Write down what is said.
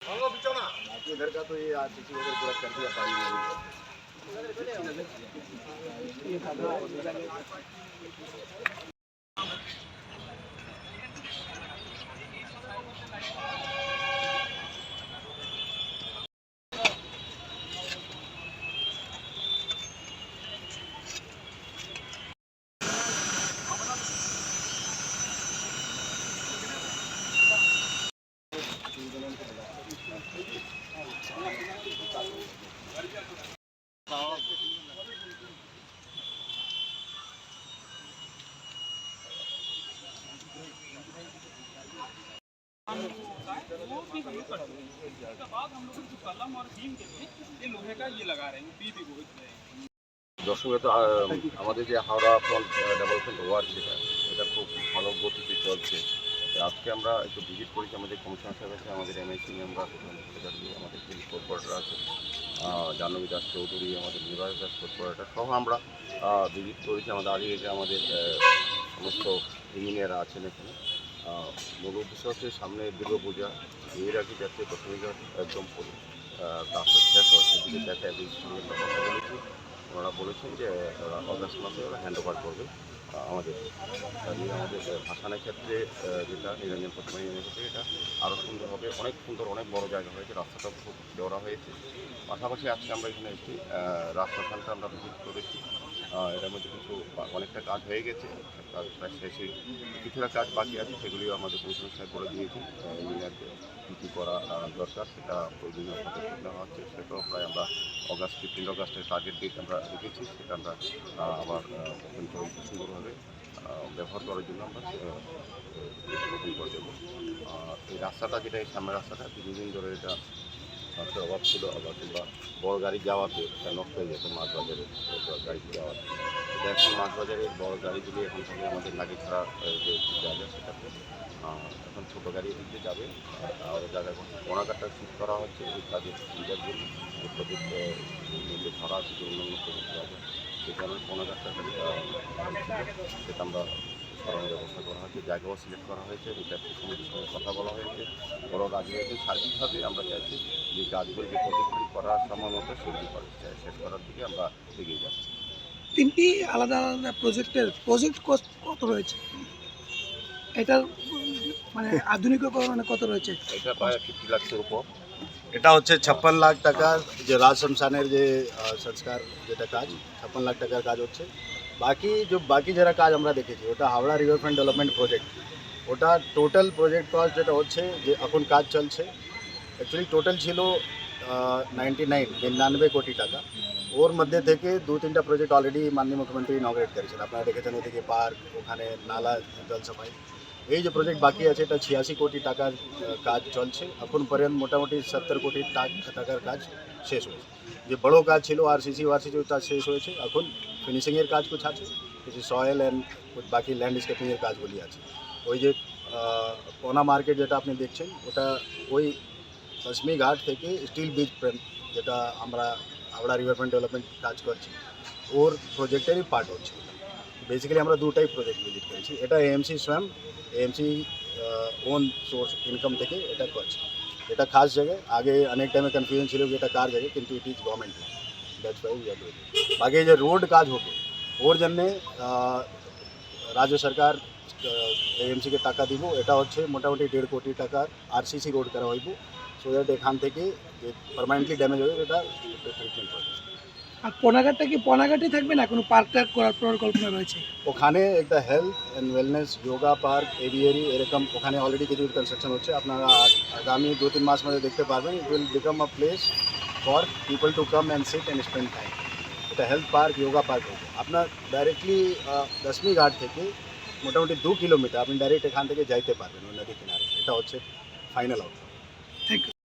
बाकी इधर का तो ये आज किसी वजह पूरा कर दिया पानी में। वो भी हम लोग करते हैं। उसके बाद हम लोग जो कलम और बीम के लिए ये लोहे का ये लगा रहे हैं, बी भी बोलते हैं। দর্শক তো আমাদের যে হাওড়া ফ্রন্ট ডেভেলপমেন্ট ওয়ার্ক এটা খুব ভালো গতিতে চলছে। আজকে আমরা একটু ভিজিট করেছি আমাদের কমিশনার সাহেব আছে, আমাদের এমএসি মেম্বার, আমাদের পুলিশ কর্পোরেটর আছে, জাহ্নবী দাস চৌধুরী, আমাদের নিবাস দাস কর্পোরেটর সহ আমরা ভিজিট করেছি। আমাদের আগে আমাদের সমস্ত ইঞ্জিনিয়াররা আছেন এখানে। মূল উদ্দেশ্য হচ্ছে সামনে দুর্গাপূজা, এর আগে যাতে প্রথমে একদম রাস্তা শেষ হয় সেদিকে দেখা এবং সঙ্গে কথা বলেছি। ওনারা বলেছেন যে অগাস্ট মাসে ওরা হ্যান্ড ওভার করবে আমাদের ভাসানের ক্ষেত্রে যেটা নিরঞ্জন প্রতিমানী ক্ষেত্রে এটা আরও সুন্দর হবে, অনেক সুন্দর, অনেক বড় জায়গা হয়েছে, রাস্তাটা খুব চওড়া হয়েছে। পাশাপাশি আজকে আমরা এখানে এসেছি রাস্তাখানটা আমরা ভিজিট করেছি। এটার মধ্যে অনেকটা কাজ হয়ে গেছে, কাজ প্রায় শেষে, কিছুটা কাজ বাকি আছে, সেগুলিও আমাদের কমিশনার সাহেব করে দিয়েছি। ইঞ্জিনিয়ারকে কী কী করা দরকার সেটা প্রয়োজনীয় পদক্ষেপ নেওয়া হচ্ছে। সেটাও প্রায় আমরা 15 অগাস্টের টার্গেট ডেট আমরা রেখেছি, সেটা আমরা আবার সুন্দরভাবে ব্যবহার করার জন্য আমরা গ্রহণ করে দেবো। এই রাস্তাটা যেটা এই সামনের রাস্তাটা দীর্ঘদিন ধরে এটা রাস্তার অভাব ছিল, আবার কিংবা বড় গাড়ি যাওয়াতে নষ্ট হয়ে যেত, মাছ বাজারে গাড়িতে যাওয়াতে। এটা এখন মাছ বাজারের বড় গাড়িগুলি এখন থেকে আমাদের লাগে ছাড়া যে জায়গা সেটাতে এখন ছোটো গাড়ি এদিকে যাবে। আমাদের জায়গায় এখন কোনাঘাটটা ঠিক করা হচ্ছে এই কাজের সুবিধার জন্য। প্রজেক্ট ধরা আছে যে অন্যান্য প্রজেক্ট আছে, সেই কারণে কোনাঘাটটা সেটা আমরা সরানোর ব্যবস্থা করা হয়েছে, জায়গাও সিলেক্ট করা হয়েছে, বিদ্যার্থী সমিতির সঙ্গে কথা বলা হয়েছে, বড় রাজি হয়েছে। সার্বিকভাবে আমরা চাইছি যে কাজগুলো যে প্রজেক্টগুলি করার সময় মতো সেগুলি শেষ করার দিকে আমরা এগিয়ে যাচ্ছি। তিনটি আলাদা আলাদা প্রজেক্ট কত রয়েছে? এটার মানে আধুনিকীকরণে কত রয়েছে? এটা প্রায় 50 লাখের উপর। এটা হচ্ছে 56 লাখ টাকার যে রাজ শ্মশানের যে সংস্কার যেটা কাজ, 56 লাখ টাকার কাজ হচ্ছে। বাকি যারা কাজ আমরা দেখেছি ওটা হাওড়া রিভারফ্রন্ট ডেভেলপমেন্ট প্রজেক্ট, ওটা টোটাল প্রজেক্ট কস্ট যেটা হচ্ছে যে এখন কাজ চলছে, অ্যাকচুয়ালি টোটাল ছিল 99 কোটি টাকা। ওর মধ্যে থেকে 2-3টা প্রজেক্ট অলরেডি মাননীয় মুখ্যমন্ত্রী ইনঅগ্রেট করেছেন। আপনারা দেখেছেন ওদিকে পার্ক, ওখানে নালা জল সাফাই। এই যে প্রজেক্ট বাকি আছে এটা 86 কোটি টাকার কাজ চলছে। এখন পর্যন্ত মোটামুটি 70 কোটি টাকার কাজ শেষ হয়েছে। যে বড় কাজ ছিল আরসিসি কাজ শেষ হয়েছে, এখন ফিনিশিংয়ের কাজ কিছু আছে, কিছু সয়েল অ্যান্ড বাকি ল্যান্ডস্কেপিংয়ের কাজগুলি আছে। ওই যে কোনা মার্কেট যেটা আপনি দেখছেন ওটা ওই দশমী ঘাট থেকে স্টিল ব্রিজ যেটা আমরা হাওড়া রিভারফ্রন্ট ডেভেলপমেন্ট কাজ করছি ওর প্রজেক্টেরই পার্ট হচ্ছে। বেসিক্যালি আমরা দুটাই প্রজেক্ট ভিজিট করেছি। এটা এএমসি স্বয়ং এএমসি ওন সোর্স ইনকাম থেকে এটা করছে। এটা খাস জায়গায় আগে অনেক টাইমে কনফিউশন ছিল যে এটা কার জায়গায়, কিন্তু it is government, that's why we are doing. বাকি যে রোড কাজ হবে ওর জন্যে রাজ্য সরকার এএমসিকে টাকা দিব। এটা হচ্ছে মোটামুটি 1.5 কোটি টাকার আরসিসি রোড করা হইব, সো দ্যাট এখান থেকে যে পারমানেন্টলি ড্যামেজ হবে এটা ট্রিটমেন্ট হবে। আর পোনাঘাটটা কি পোনাঘাটই থাকবে না কোনো পার্ক টার্ক করার পরিকল্পনা রয়েছে? ওখানে একটা health and wellness yoga park aviary এরকম ওখানে অলরেডি কিছু কনস্ট্রাকশন হচ্ছে। আপনারা আগামী 2-3 মাস মধ্যে দেখতে পারবেন। It will become a place for people to come and sit and spend time. এটা হেলথ পার্ক, যোগা পার্ক হবে। আপনার ডাইরেক্টলি দশমী ঘাট থেকে মোটামুটি 2 কিলোমিটার আপনি ডাইরেক্ট এখান থেকে যাইতে পারবেন ওই নদী কিনারে। এটা হচ্ছে ফাইনাল আউট।